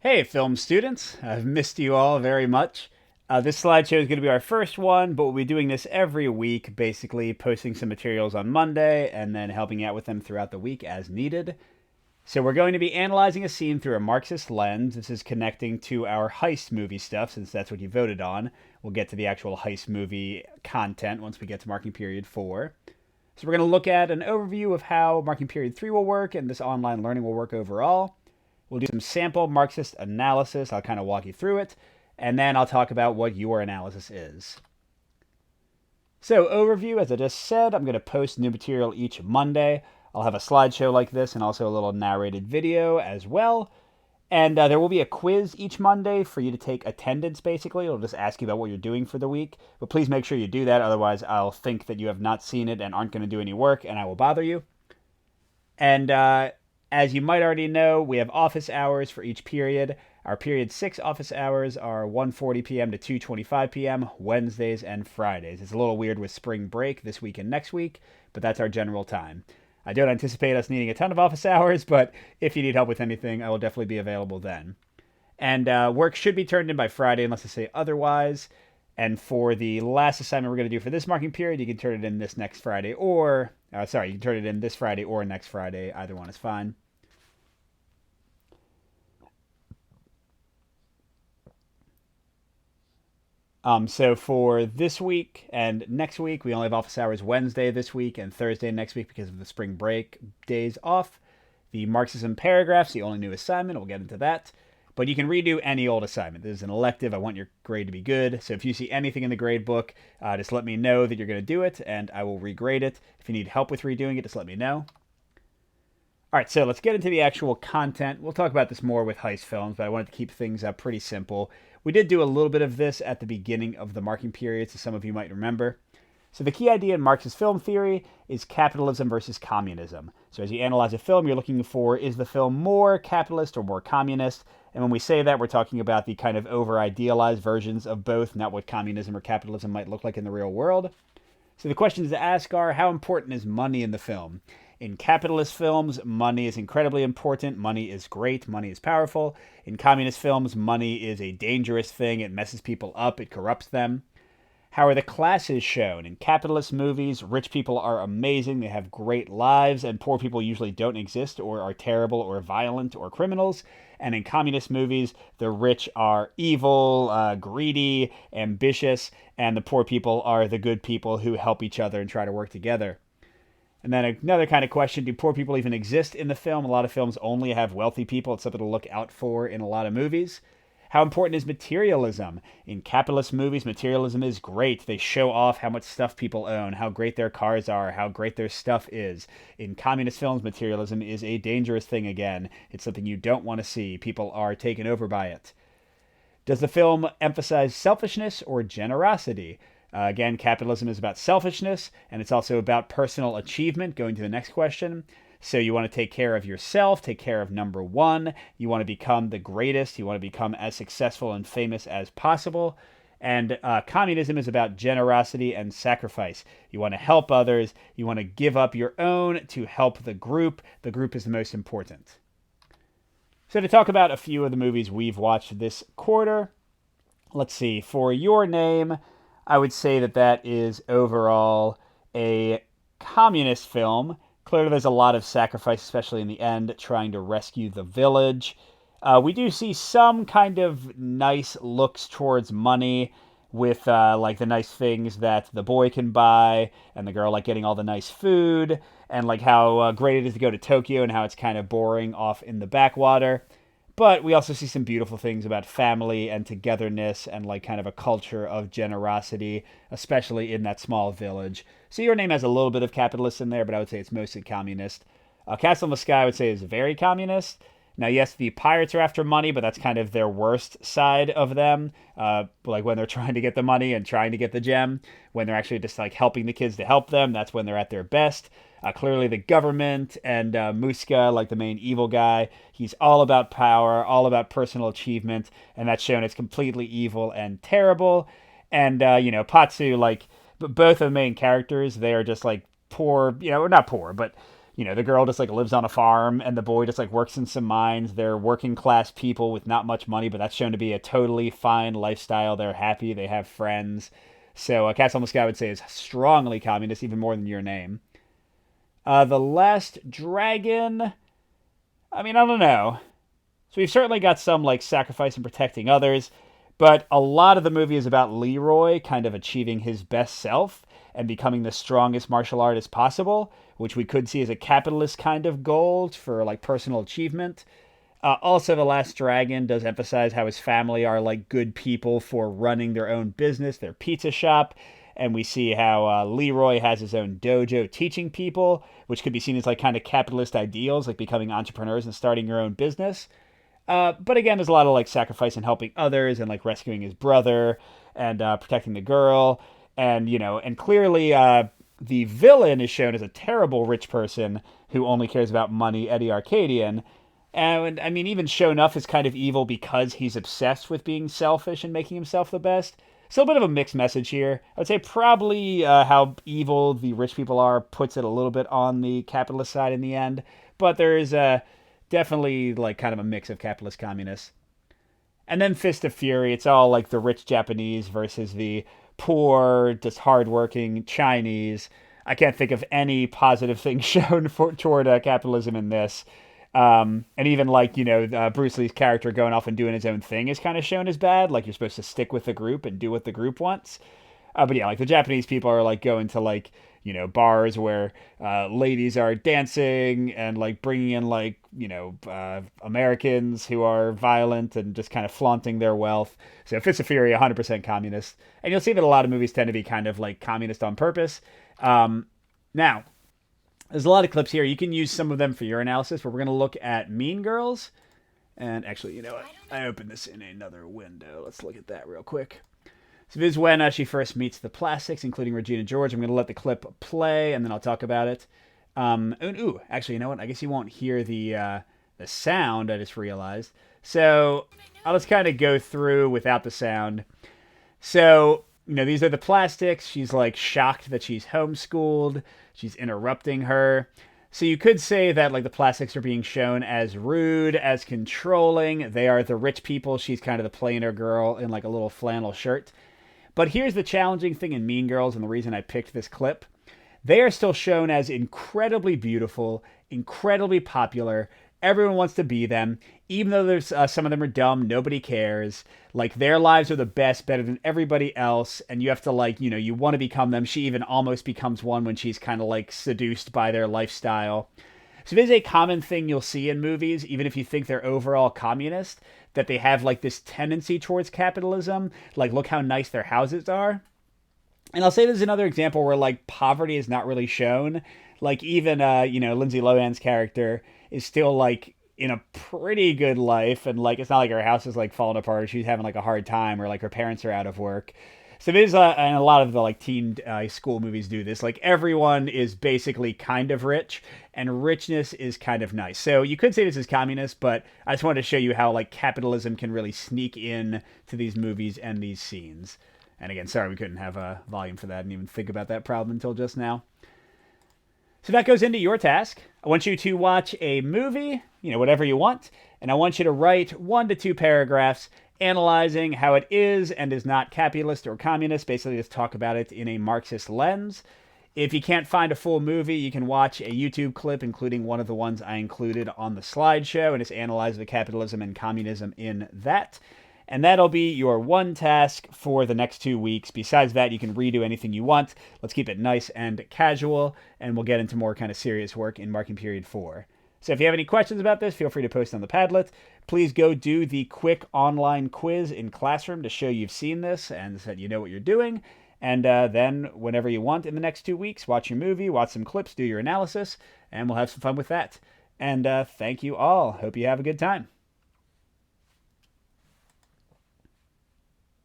Hey, film students. I've missed you all very much. This slideshow is going to be our first one, but we'll be doing this every week, basically posting some materials on Monday and then helping out with them throughout the week as needed. So, we're going to be analyzing a scene through a Marxist lens. This is connecting to our heist movie stuff, since that's what you voted on. We'll get to the actual heist movie content once we get to marking period 4. So, we're going to look at an overview of how marking period 3 will work and this online learning will work overall. We'll do some sample Marxist analysis. I'll kind of walk you through it. And then I'll talk about what your analysis is. So, overview, as I just said, I'm going to post new material each Monday. I'll have a slideshow like this and also a little narrated video as well. And there will be a quiz each Monday for you to take attendance, basically. It'll just ask you about what you're doing for the week. But please make sure you do that, otherwise, I'll think that you have not seen it and aren't going to do any work, and I will bother you. And as you might already know, we have office hours for each period. Our period 6 office hours are 1:40 p.m. to 2:25 p.m. Wednesdays and Fridays. It's a little weird with spring break this week and next week, but that's our general time. I don't anticipate us needing a ton of office hours, but if you need help with anything, I will definitely be available then. And work should be turned in by Friday unless I say otherwise. And for the last assignment we're going to do for this marking period, you can turn it in this next Friday or, you can turn it in this Friday or next Friday. Either one is fine. So for this week and next week, we only have office hours Wednesday this week and Thursday next week because of the spring break days off. The Marxism paragraph's the only new assignment. We'll get into that. But you can redo any old assignment. This is an elective. I want your grade to be good. So if you see anything in the grade book, just let me know that you're going to do it, and I will regrade it. If you need help with redoing it, just let me know. All right, so let's get into the actual content. We'll talk about this more with heist films, but I wanted to keep things pretty simple. We did do a little bit of this at the beginning of the marking period, so some of you might remember. So the key idea in Marxist film theory is capitalism versus communism. So as you analyze a film, you're looking for, is the film more capitalist or more communist? And when we say that, we're talking about the kind of over-idealized versions of both, not what communism or capitalism might look like in the real world. So the questions to ask are, how important is money in the film? In capitalist films, money is incredibly important. Money is great. Money is powerful. In communist films, money is a dangerous thing. It messes people up. It corrupts them. How are the classes shown? In capitalist movies, rich people are amazing. They have great lives, and poor people usually don't exist or are terrible or violent or criminals. And in communist movies, the rich are evil, greedy, ambitious, and the poor people are the good people who help each other and try to work together. And then another kind of question, do poor people even exist in the film? A lot of films only have wealthy people. It's something to look out for in a lot of movies. How important is materialism? In capitalist movies, materialism is great. They show off how much stuff people own, how great their cars are, how great their stuff is. In communist films, materialism is a dangerous thing again. It's something you don't want to see. People are taken over by it. Does the film emphasize selfishness or generosity? Again, capitalism is about selfishness, and it's also about personal achievement. Going to the next question. So you want to take care of yourself, take care of number one. You want to become the greatest. You want to become as successful and famous as possible. And communism is about generosity and sacrifice. You want to help others. You want to give up your own to help the group. The group is the most important. So to talk about a few of the movies we've watched this quarter, let's see. For Your Name, I would say that that is overall a communist film. Clearly, there's a lot of sacrifice, especially in the end, trying to rescue the village. We do see some kind of nice looks towards money with like the nice things that the boy can buy and the girl like getting all the nice food and like how great it is to go to Tokyo and how it's kind of boring off in the backwater. But we also see some beautiful things about family and togetherness and like kind of a culture of generosity, especially in that small village. So Your Name has a little bit of capitalist in there, but I would say it's mostly communist. Castle in the Sky, I would say, is very communist. Now, yes, the pirates are after money, but that's kind of their worst side of them. Like when they're trying to get the money and trying to get the gem, when they're actually just like helping the kids to help them, that's when they're at their best. Clearly, the government and Muska, like the main evil guy, he's all about power, all about personal achievement, and that's shown as completely evil and terrible. And Patsu, like both of the main characters, they are just like poor, not poor, but the girl just like lives on a farm and the boy just like works in some mines. They're working class people with not much money, but that's shown to be a totally fine lifestyle. They're happy, they have friends. So Castle in the Sky, I would say, is strongly communist, even more than Your Name. The Last Dragon, I mean, I don't know. So we've certainly got some like sacrifice and protecting others, but a lot of the movie is about Leroy kind of achieving his best self and becoming the strongest martial artist possible, which we could see as a capitalist kind of goal for like personal achievement. Also, The Last Dragon does emphasize how his family are like good people for running their own business, their pizza shop. And we see how Leroy has his own dojo teaching people, which could be seen as like kind of capitalist ideals, like becoming entrepreneurs and starting your own business. But again, there's a lot of like sacrifice and helping others and like rescuing his brother and protecting the girl. And clearly the villain is shown as a terrible rich person who only cares about money, Eddie Arcadian. And I mean, even Sho'nuff is kind of evil because he's obsessed with being selfish and making himself the best. So a bit of a mixed message here. I would say probably how evil the rich people are puts it a little bit on the capitalist side in the end. But there is definitely like kind of a mix of capitalist communists. And then Fist of Fury, it's all like the rich Japanese versus the poor, just hardworking Chinese. I can't think of any positive thing shown toward capitalism in this. And even like, Bruce Lee's character going off and doing his own thing is kind of shown as bad. Like you're supposed to stick with the group and do what the group wants. But yeah, like the Japanese people are like going to like, bars where ladies are dancing and like bringing in like, Americans who are violent and just kind of flaunting their wealth. So Fist of Fury, 100% communist. And you'll see that a lot of movies tend to be kind of like communist on purpose. Now, there's a lot of clips here. You can use some of them for your analysis, but we're going to look at Mean Girls. And actually, you know what? I opened this in another window. Let's look at that real quick. So this is when she first meets the Plastics, including Regina George. I'm going to let the clip play, and then I'll talk about it. Actually, you know what? I guess you won't hear the sound, I just realized. So I'll just kind of go through without the sound. So, these are the Plastics. She's, like, shocked that she's homeschooled. She's interrupting her. So you could say that, like, the Plastics are being shown as rude, as controlling. They are the rich people. She's kind of the plainer girl in, like, a little flannel shirt. But here's the challenging thing in Mean Girls, and the reason I picked this clip. They are still shown as incredibly beautiful, incredibly popular. Everyone wants to be them. Even though there's some of them are dumb, nobody cares. Like, their lives are the best, better than everybody else. And you have to, like, you want to become them. She even almost becomes one when she's kind of, like, seduced by their lifestyle. So it is a common thing you'll see in movies, even if you think they're overall communist, that they have, like, this tendency towards capitalism. Like, look how nice their houses are. And I'll say there's another example where, like, poverty is not really shown. Like, even, Lindsay Lohan's character is still, like, in a pretty good life. And, like, it's not like her house is, like, falling apart. She's having, like, a hard time or, like, her parents are out of work. So there's, and a lot of the, like, teen school movies do this. Like, everyone is basically kind of rich, and richness is kind of nice. So you could say this is communist, but I just wanted to show you how, like, capitalism can really sneak in to these movies and these scenes. And again, sorry we couldn't have a volume for that and even think about that problem until just now. So that goes into your task. I want you to watch a movie, whatever you want, and I want you to write 1 to 2 paragraphs analyzing how it is and is not capitalist or communist. Basically, just talk about it in a Marxist lens. If you can't find a full movie, you can watch a YouTube clip, including one of the ones I included on the slideshow, and just analyze the capitalism and communism in that. And that'll be your one task for the next 2 weeks. Besides that, you can redo anything you want. Let's keep it nice and casual, and we'll get into more kind of serious work in Marking Period 4. So if you have any questions about this, feel free to post on the Padlet. Please go do the quick online quiz in Classroom to show you've seen this and that you know what you're doing. And then, whenever you want in the next 2 weeks, watch your movie, watch some clips, do your analysis, and we'll have some fun with that. And thank you all. Hope you have a good time.